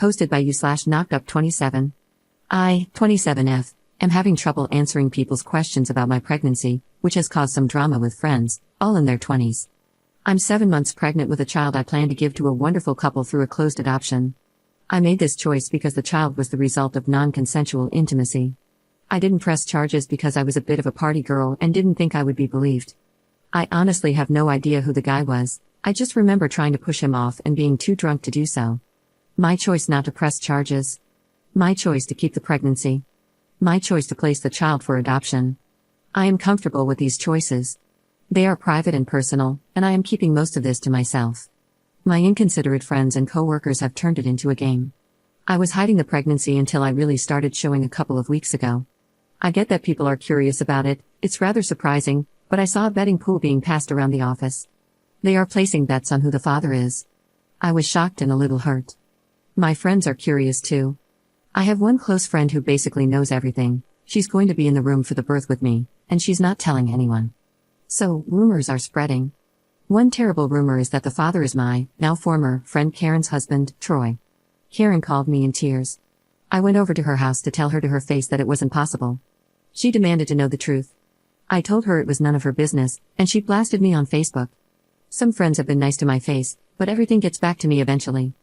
Hosted by you/knockedup27. I, 27F, am having trouble answering people's questions about my pregnancy, which has caused some drama with friends, all in their 20s. I'm 7 months pregnant with a child I plan to give to a wonderful couple through a closed adoption. I made this choice because the child was the result of non-consensual intimacy. I didn't press charges because I was a bit of a party girl and didn't think I would be believed. I honestly have no idea who the guy was. I just remember trying to push him off and being too drunk to do so. My choice not to press charges. My choice to keep the pregnancy. My choice to place the child for adoption. I am comfortable with these choices. They are private and personal, and I am keeping most of this to myself. My inconsiderate friends and coworkers have turned it into a game. I was hiding the pregnancy until I really started showing a couple of weeks ago. I get that people are curious about it, it's rather surprising, but I saw a betting pool being passed around the office. They are placing bets on who the father is. I was shocked and a little hurt. My friends are curious too. I have one close friend who basically knows everything. She's going to be in the room for the birth with me, and she's not telling anyone. So, rumors are spreading. One terrible rumor is that the father is my, now former, friend Karen's husband, Troy. Karen called me in tears. I went over to her house to tell her to her face that it wasn't possible. She demanded to know the truth. I told her it was none of her business, and she blasted me on Facebook. Some friends have been nice to my face, but everything gets back to me eventually.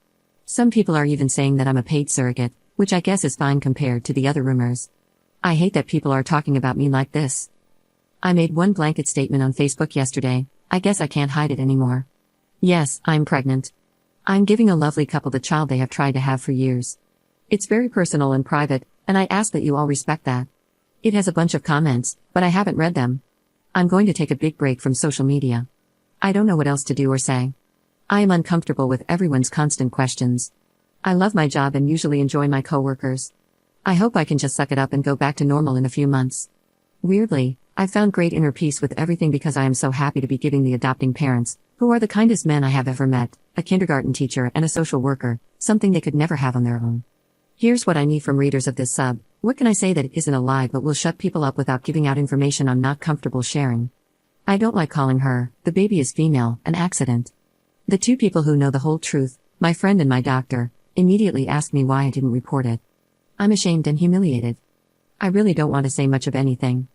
Some people are even saying that I'm a paid surrogate, which I guess is fine compared to the other rumors. I hate that people are talking about me like this. I made one blanket statement on Facebook yesterday. I guess I can't hide it anymore. Yes, I'm pregnant. I'm giving a lovely couple the child they have tried to have for years. It's very personal and private, and I ask that you all respect that. It has a bunch of comments, but I haven't read them. I'm going to take a big break from social media. I don't know what else to do or say. I am uncomfortable with everyone's constant questions. I love my job and usually enjoy my coworkers. I hope I can just suck it up and go back to normal in a few months. Weirdly, I found great inner peace with everything because I am so happy to be giving the adopting parents, who are the kindest men I have ever met, a kindergarten teacher and a social worker, something they could never have on their own. Here's what I need from readers of this sub. What can I say that isn't a lie but will shut people up without giving out information I'm not comfortable sharing? I don't like calling her, the baby is female, an accident. The two people who know the whole truth, my friend and my doctor, immediately asked me why I didn't report it. I'm ashamed and humiliated. I really don't want to say much of anything.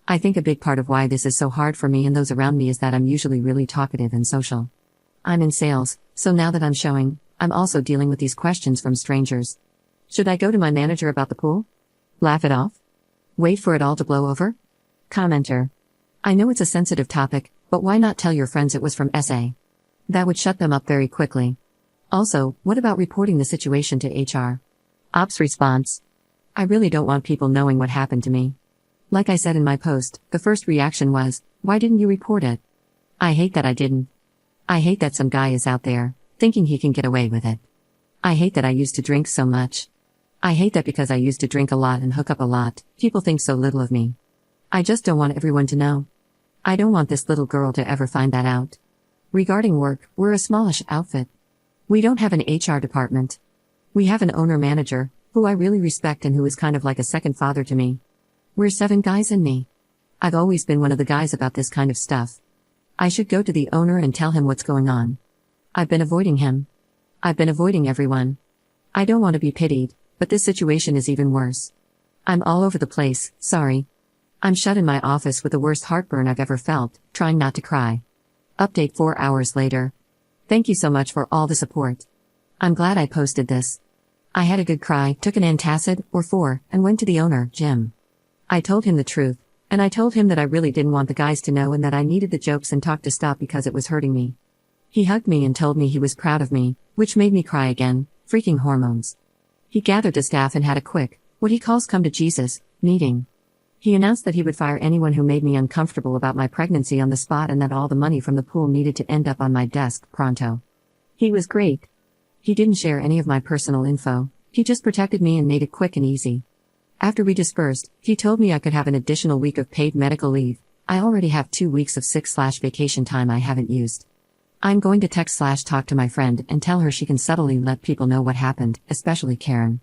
I think a big part of why this is so hard for me and those around me is that I'm usually really talkative and social. I'm in sales, so now that I'm showing, I'm also dealing with these questions from strangers. Should I go to my manager about the pool? Laugh it off? Wait for it all to blow over? Commenter. I know it's a sensitive topic, but why not tell your friends it was from SA? That would shut them up very quickly. Also, what about reporting the situation to HR? Ops response. I really don't want people knowing what happened to me. Like I said in my post, the first reaction was, why didn't you report it? I hate that I didn't. I hate that some guy is out there, thinking he can get away with it. I hate that I used to drink so much. I hate that because I used to drink a lot and hook up a lot, people think so little of me. I just don't want everyone to know. I don't want this little girl to ever find that out. Regarding work, we're a smallish outfit. We don't have an HR department. We have an owner-manager, who I really respect and who is kind of like a second father to me. We're 7 guys and me. I've always been one of the guys about this kind of stuff. I should go to the owner and tell him what's going on. I've been avoiding him. I've been avoiding everyone. I don't want to be pitied, but this situation is even worse. I'm all over the place, sorry. I'm shut in my office with the worst heartburn I've ever felt, trying not to cry. Update 4 hours later. Thank you so much for all the support. I'm glad I posted this. I had a good cry, took an antacid, or 4, and went to the owner, Jim. I told him the truth, and I told him that I really didn't want the guys to know and that I needed the jokes and talk to stop because it was hurting me. He hugged me and told me he was proud of me, which made me cry again, freaking hormones. He gathered the staff and had a quick, what he calls come to Jesus, meeting. He announced that he would fire anyone who made me uncomfortable about my pregnancy on the spot and that all the money from the pool needed to end up on my desk, pronto. He was great. He didn't share any of my personal info, he just protected me and made it quick and easy. After we dispersed, he told me I could have an additional week of paid medical leave. I already have 2 weeks of sick/vacation time I haven't used. I'm going to text/talk to my friend and tell her she can subtly let people know what happened, especially Karen.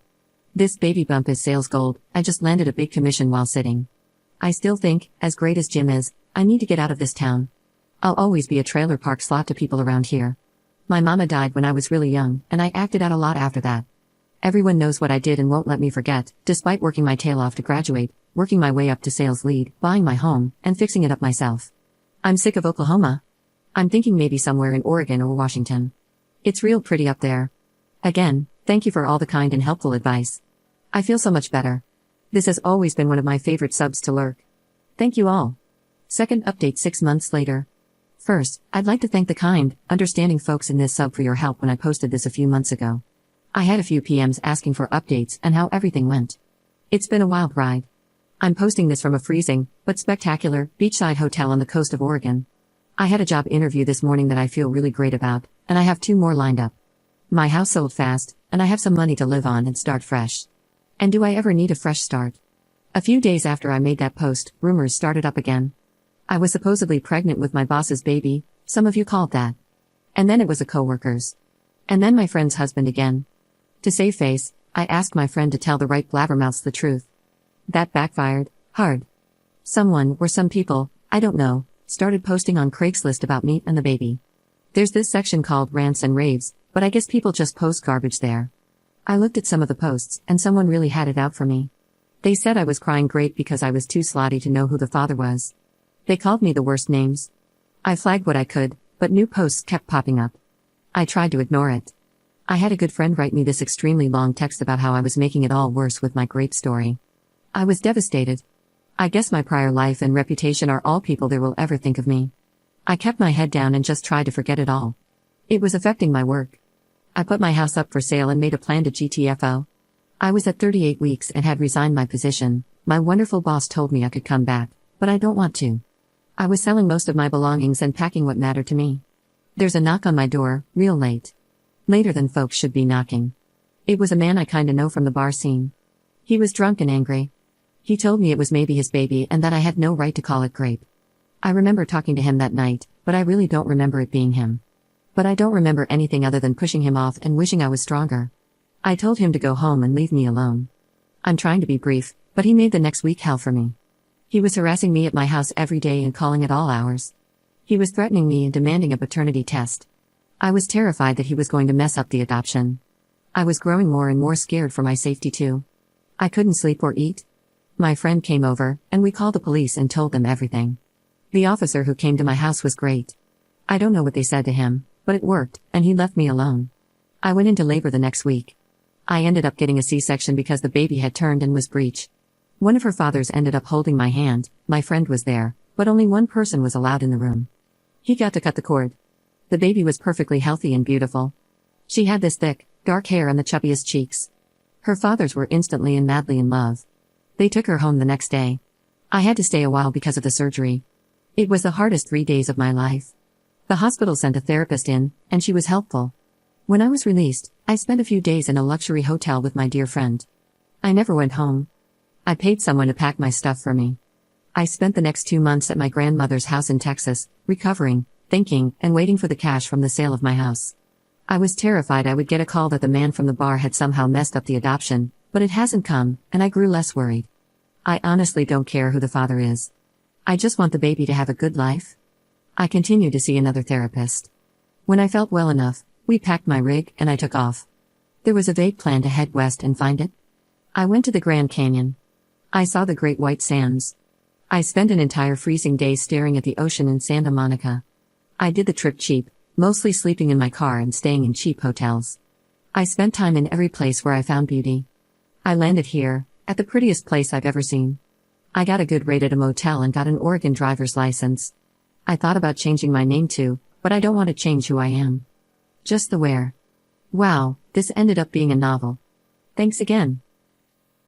This baby bump is sales gold. I just landed a big commission while sitting. I still think, as great as Jim is, I need to get out of this town. I'll always be a trailer park slot to people around here. My mama died when I was really young, and I acted out a lot after that. Everyone knows what I did and won't let me forget, despite working my tail off to graduate, working my way up to sales lead, buying my home, and fixing it up myself. I'm sick of Oklahoma. I'm thinking maybe somewhere in Oregon or Washington. It's real pretty up there. Again, thank you for all the kind and helpful advice. I feel so much better. This has always been one of my favorite subs to lurk. Thank you all. Second update 6 months later. First, I'd like to thank the kind, understanding folks in this sub for your help when I posted this a few months ago. I had a few PMs asking for updates and how everything went. It's been a wild ride. I'm posting this from a freezing, but spectacular, beachside hotel on the coast of Oregon. I had a job interview this morning that I feel really great about, and I have 2 more lined up. My house sold fast, and I have some money to live on and start fresh. And do I ever need a fresh start? A few days after I made that post, rumors started up again. I was supposedly pregnant with my boss's baby, some of you called that. And then it was a coworker's. And then my friend's husband again. To save face, I asked my friend to tell the right blabbermouths the truth. That backfired, hard. Someone, or some people, I don't know, started posting on Craigslist about me and the baby. There's this section called rants and raves, but I guess people just post garbage there. I looked at some of the posts, and someone really had it out for me. They said I was crying great because I was too slotty to know who the father was. They called me the worst names. I flagged what I could, but new posts kept popping up. I tried to ignore it. I had a good friend write me this extremely long text about how I was making it all worse with my great story. I was devastated. I guess my prior life and reputation are all people there will ever think of me. I kept my head down and just tried to forget it all. It was affecting my work. I put my house up for sale and made a plan to GTFO. I was at 38 weeks and had resigned my position. My wonderful boss told me I could come back, but I don't want to. I was selling most of my belongings and packing what mattered to me. There's a knock on my door, real late. Later than folks should be knocking. It was a man I kinda know from the bar scene. He was drunk and angry. He told me it was maybe his baby and that I had no right to call it grape. I remember talking to him that night, but I really don't remember it being him. But I don't remember anything other than pushing him off and wishing I was stronger. I told him to go home and leave me alone. I'm trying to be brief, but he made the next week hell for me. He was harassing me at my house every day and calling at all hours. He was threatening me and demanding a paternity test. I was terrified that he was going to mess up the adoption. I was growing more and more scared for my safety too. I couldn't sleep or eat. My friend came over, and we called the police and told them everything. The officer who came to my house was great. I don't know what they said to him, but it worked, and he left me alone. I went into labor the next week. I ended up getting a C-section because the baby had turned and was breech. One of her fathers ended up holding my hand. My friend was there, but only one person was allowed in the room. He got to cut the cord. The baby was perfectly healthy and beautiful. She had this thick, dark hair and the chubbiest cheeks. Her fathers were instantly and madly in love. They took her home the next day. I had to stay a while because of the surgery. It was the hardest 3 days of my life. The hospital sent a therapist in, and she was helpful. When I was released, I spent a few days in a luxury hotel with my dear friend. I never went home. I paid someone to pack my stuff for me. I spent the next 2 months at my grandmother's house in Texas, recovering, thinking, and waiting for the cash from the sale of my house. I was terrified I would get a call that the man from the bar had somehow messed up the adoption, but it hasn't come, and I grew less worried. I honestly don't care who the father is. I just want the baby to have a good life. I continued to see another therapist. When I felt well enough, we packed my rig and I took off. There was a vague plan to head west and find it. I went to the Grand Canyon. I saw the Great White Sands. I spent an entire freezing day staring at the ocean in Santa Monica. I did the trip cheap, mostly sleeping in my car and staying in cheap hotels. I spent time in every place where I found beauty. I landed here, at the prettiest place I've ever seen. I got a good rate at a motel and got an Oregon driver's license. I thought about changing my name too, but I don't want to change who I am. Just the where. Wow, this ended up being a novel. Thanks again.